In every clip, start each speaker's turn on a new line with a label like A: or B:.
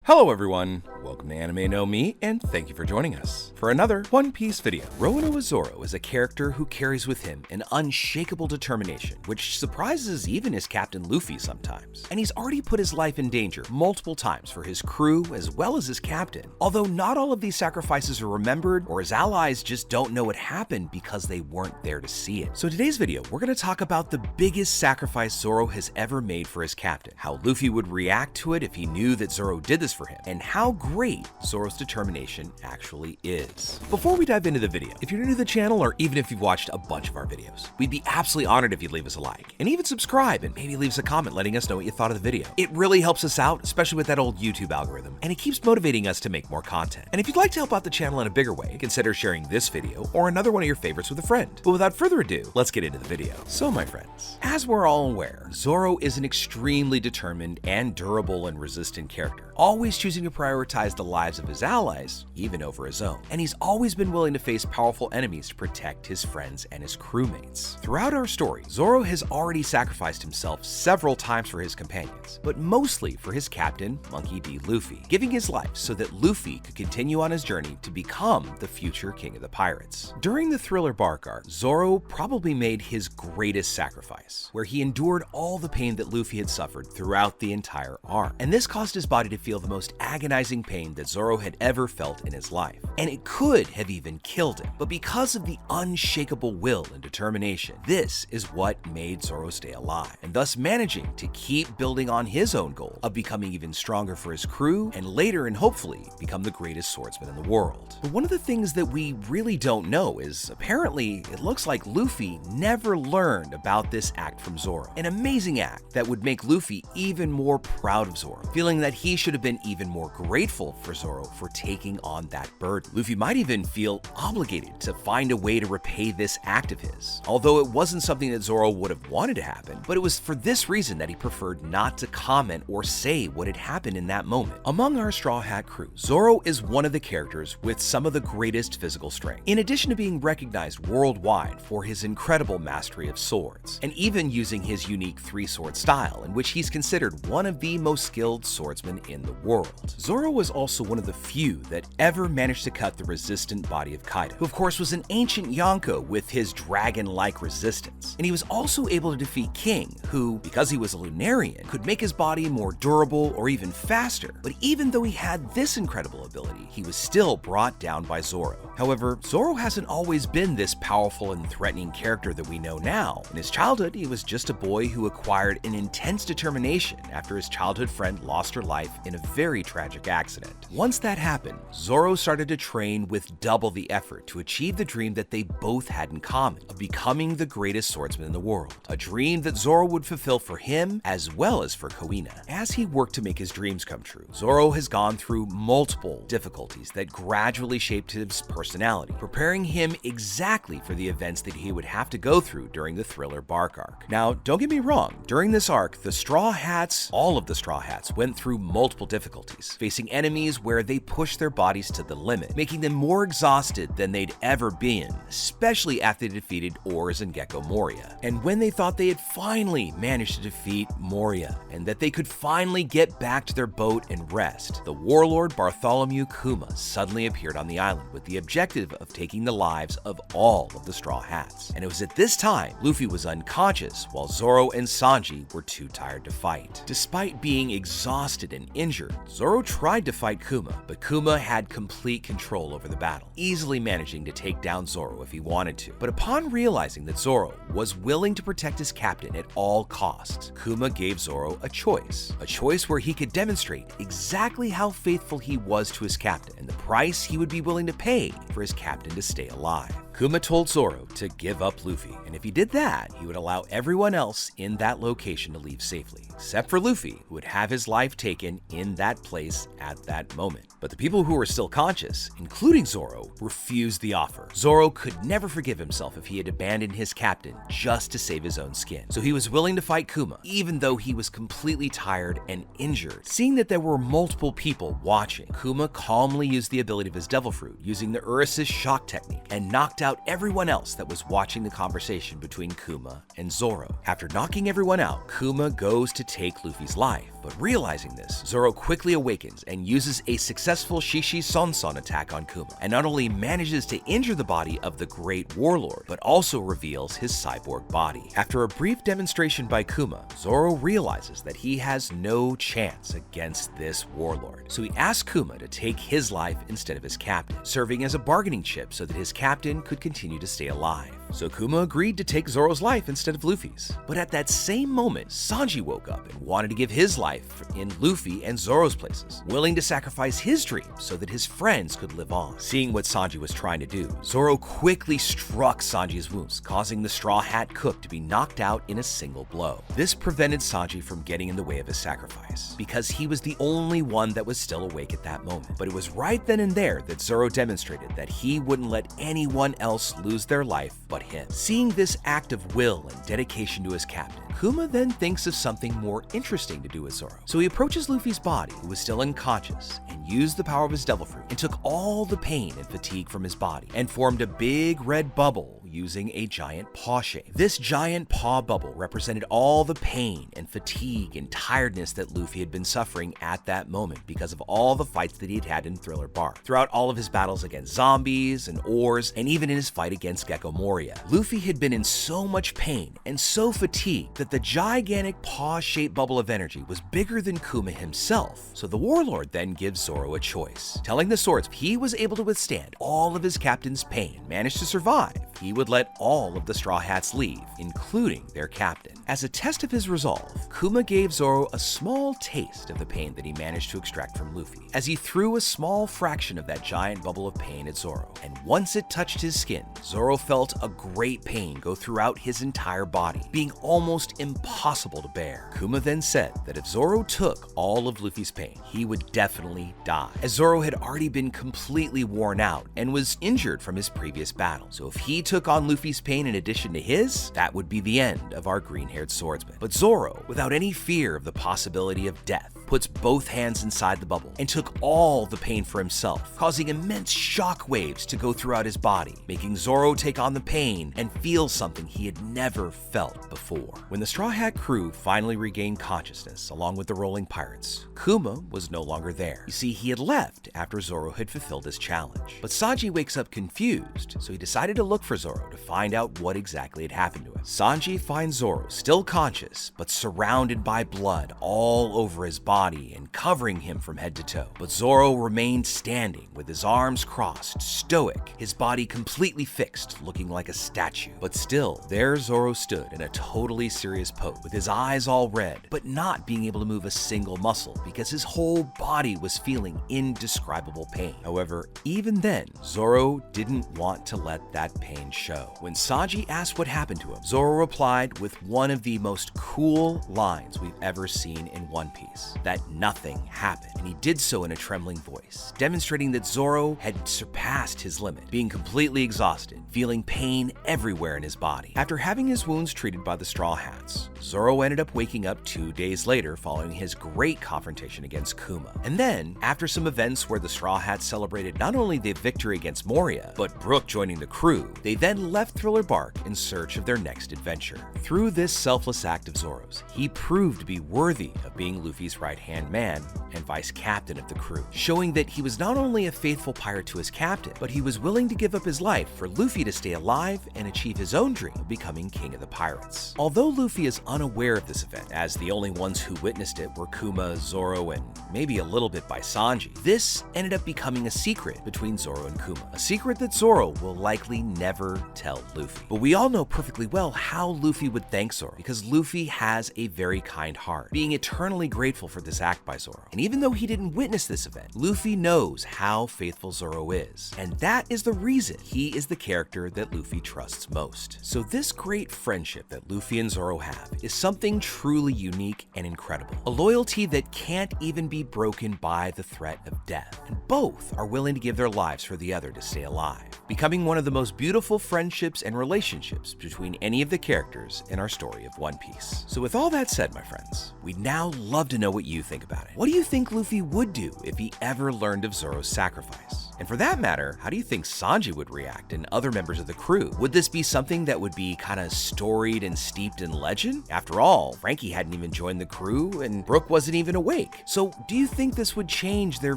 A: Hello everyone, welcome to Anime No Me, and thank you for joining us for another One Piece video. Roanoa Zoro is a character who carries with him an unshakable determination, which surprises even his captain Luffy sometimes. And he's already put his life in danger multiple times for his crew as well as his captain. Although not all of these sacrifices are remembered, or his allies just don't know what happened because they weren't there to see it. So today's video, we're going to talk about the biggest sacrifice Zoro has ever made for his captain, how Luffy would react to it if he knew that Zoro did this for him, and how great Zoro's determination actually is. Before we dive into the video, if you're new to the channel or even if you've watched a bunch of our videos, we'd be absolutely honored if you'd leave us a like and even subscribe and maybe leave us a comment letting us know what you thought of the video. It really helps us out, especially with that old YouTube algorithm, and it keeps motivating us to make more content. And if you'd like to help out the channel in a bigger way, consider sharing this video or another one of your favorites with a friend. But without further ado, let's get into the video. So my friends, as we're all aware, Zoro is an extremely determined and durable and resistant character, always choosing to prioritize the lives of his allies, even over his own. And he's always been willing to face powerful enemies to protect his friends and his crewmates. Throughout our story, Zoro has already sacrificed himself several times for his companions, but mostly for his captain, Monkey D. Luffy, giving his life so that Luffy could continue on his journey to become the future king of the pirates. During the Thriller Bark arc, Zoro probably made his greatest sacrifice, where he endured all the pain that Luffy had suffered throughout the entire arc. And this caused his body to feel the most agonizing pain that Zoro had ever felt in his life. And it could have even killed him. But because of the unshakable will and determination, this is what made Zoro stay alive, and thus managing to keep building on his own goal of becoming even stronger for his crew, and later and hopefully become the greatest swordsman in the world. But one of the things that we really don't know is apparently it looks like Luffy never learned about this act from Zoro. An amazing act that would make Luffy even more proud of Zoro, feeling that he should have been even more grateful for Zoro for taking on that burden. Luffy might even feel obligated to find a way to repay this act of his, although it wasn't something that Zoro would have wanted to happen, but it was for this reason that he preferred not to comment or say what had happened in that moment. Among our Straw Hat crew, Zoro is one of the characters with some of the greatest physical strength, in addition to being recognized worldwide for his incredible mastery of swords, and even using his unique three-sword style, in which he's considered one of the most skilled swordsmen in the world. Zoro was also one of the few that ever managed to cut the resistant body of Kaido, who of course was an ancient Yonko with his dragon-like resistance. And he was also able to defeat King, who, because he was a Lunarian, could make his body more durable or even faster. But even though he had this incredible ability, he was still brought down by Zoro. However, Zoro hasn't always been this powerful and threatening character that we know now. In his childhood, he was just a boy who acquired an intense determination after his childhood friend lost her life in a very tragic accident. Once that happened, Zoro started to train with double the effort to achieve the dream that they both had in common, of becoming the greatest swordsman in the world. A dream that Zoro would fulfill for him as well as for Kuina. As he worked to make his dreams come true, Zoro has gone through multiple difficulties that gradually shaped his personality, preparing him exactly for the events that he would have to go through during the Thriller Bark arc. Now, don't get me wrong, during this arc, the Straw Hats, all of the Straw Hats, went through multiple difficulties, facing enemies where they pushed their bodies to the limit, making them more exhausted than they'd ever been, especially after they defeated Oars and Gecko Moria. And when they thought they had finally managed to defeat Moria, and that they could finally get back to their boat and rest, the warlord Bartholomew Kuma suddenly appeared on the island with the objective of taking the lives of all of the Straw Hats. And it was at this time Luffy was unconscious, while Zoro and Sanji were too tired to fight. Despite being exhausted and injured, Zoro tried to fight Kuma, but Kuma had complete control over the battle, easily managing to take down Zoro if he wanted to. But upon realizing that Zoro was willing to protect his captain at all costs, Kuma gave Zoro a choice where he could demonstrate exactly how faithful he was to his captain and the price he would be willing to pay for his captain to stay alive. Kuma told Zoro to give up Luffy, and if he did that, he would allow everyone else in that location to leave safely, except for Luffy, who would have his life taken in that place at that moment. But the people who were still conscious, including Zoro, refused the offer. Zoro could never forgive himself if he had abandoned his captain just to save his own skin, so he was willing to fight Kuma, even though he was completely tired and injured. Seeing that there were multiple people watching, Kuma calmly used the ability of his Devil Fruit, using the Urus's shock technique, and knocked out everyone else that was watching the conversation between Kuma and Zoro. After knocking everyone out, Kuma goes to take Luffy's life, But realizing this, Zoro quickly awakens and uses a successful Shishi Son attack on Kuma, and not only manages to injure the body of the Great Warlord, but also reveals his cyborg body. After a brief demonstration by Kuma, Zoro realizes that he has no chance against this warlord. So he asks Kuma to take his life instead of his captain, serving as a bargaining chip so that his captain could continue to stay alive. So Kuma agreed to take Zoro's life instead of Luffy's. But at that same moment, Sanji woke up and wanted to give his life in Luffy and Zoro's places, willing to sacrifice his dreams so that his friends could live on. Seeing what Sanji was trying to do, Zoro quickly struck Sanji's wounds, causing the Straw Hat cook to be knocked out in a single blow. This prevented Sanji from getting in the way of his sacrifice, because he was the only one that was still awake at that moment. But it was right then and there that Zoro demonstrated that he wouldn't let anyone else lose their life but him. Seeing this act of will and dedication to his captain, Kuma then thinks of something more interesting to do with Zoro. So he approaches Luffy's body, who was still unconscious, and used the power of his devil fruit and took all the pain and fatigue from his body and formed a big red bubble using a giant paw shape. This giant paw bubble represented all the pain and fatigue and tiredness that Luffy had been suffering at that moment because of all the fights that he had had in Thriller Bark. Throughout all of his battles against zombies and ores, and even in his fight against Gecko Moria, Luffy had been in so much pain and so fatigued that the gigantic paw-shaped bubble of energy was bigger than Kuma himself. So the warlord then gives Zoro a choice, telling the swords if he was able to withstand all of his captain's pain and manage to survive, he would let all of the Straw Hats leave, including their captain. As a test of his resolve, Kuma gave Zoro a small taste of the pain that he managed to extract from Luffy, as he threw a small fraction of that giant bubble of pain at Zoro. And once it touched his skin, Zoro felt a great pain go throughout his entire body, being almost impossible to bear. Kuma then said that if Zoro took all of Luffy's pain, he would definitely die, as Zoro had already been completely worn out and was injured from his previous battle. So if he took on Luffy's pain in addition to his, that would be the end of our green-haired swordsman. But Zoro, without any fear of the possibility of death, puts both hands inside the bubble and took all the pain for himself, causing immense shock waves to go throughout his body, making Zoro take on the pain and feel something he had never felt before. When the Straw Hat crew finally regained consciousness, along with the rolling pirates, Kuma was no longer there. You see, he had left after Zoro had fulfilled his challenge. But Sanji wakes up confused, so he decided to look for Zoro to find out what exactly had happened to him. Sanji finds Zoro still conscious, but surrounded by blood all over his body and covering him from head to toe. But Zoro remained standing with his arms crossed, stoic, his body completely fixed, looking like a statue. But still, there Zoro stood in a totally serious pose, with his eyes all red, but not being able to move a single muscle because his whole body was feeling indescribable pain. However, even then, Zoro didn't want to let that pain show. When Sanji asked what happened to him, Zoro replied with one of the most cool lines we've ever seen in One Piece, that nothing happened, and he did so in a trembling voice, demonstrating that Zoro had surpassed his limit, being completely exhausted, feeling pain everywhere in his body. After having his wounds treated by the Straw Hats, Zoro ended up waking up 2 days later following his great confrontation against Kuma. And then, after some events where the Straw Hats celebrated not only the victory against Moria, but Brook joining the crew, they then left Thriller Bark in search of their next adventure. Through this selfless act of Zoro's, he proved to be worthy of being Luffy's right-hand man and vice captain of the crew, showing that he was not only a faithful pirate to his captain, but he was willing to give up his life for Luffy to stay alive and achieve his own dream of becoming king of the pirates. Although Luffy is unaware of this event, as the only ones who witnessed it were Kuma, Zoro, and maybe a little bit by Sanji, this ended up becoming a secret between Zoro and Kuma, a secret that Zoro will likely never tell Luffy. But we all know perfectly well how Luffy would thank Zoro, because Luffy has a very kind heart, being eternally grateful for this act by Zoro. And even though he didn't witness this event, Luffy knows how faithful Zoro is, and that is the reason he is the character that Luffy trusts most. So this great friendship that Luffy and Zoro have is something truly unique and incredible, a loyalty that can't even be broken by the threat of death, and both are willing to give their lives for the other to stay alive, becoming one of the most beautiful friendships and relationships between any of the characters in our story of One Piece. So with all that said, my friends, we'd now love to know what you think about it. What do you think Luffy would do if he ever learned of Zoro's sacrifice? And for that matter, how do you think Sanji would react and other members of the crew? Would this be something that would be kind of storied and steeped in legend? After all, Frankie hadn't even joined the crew and Brook wasn't even awake. So do you think this would change their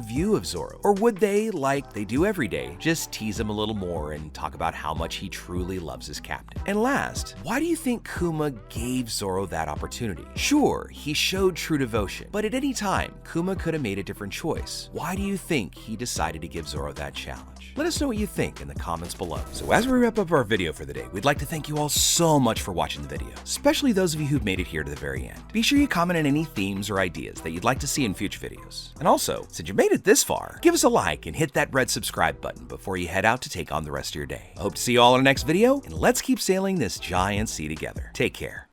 A: view of Zoro? Or would they, like they do every day, just tease him a little more and talk about how much he truly loves his captain? And last, why do you think Kuma gave Zoro that opportunity? Sure, he showed true devotion, but at any time, Kuma could have made a different choice. Why do you think he decided to give Zoro that challenge? Let us know what you think in the comments below. So as we wrap up our video for the day, we'd like to thank you all so much for watching the video, especially those of you who've made it here to the very end. Be sure you comment on any themes or ideas that you'd like to see in future videos. And also, since you made it this far, give us a like and hit that red subscribe button before you head out to take on the rest of your day. I hope to see you all in our next video, and let's keep sailing this giant sea together. Take care.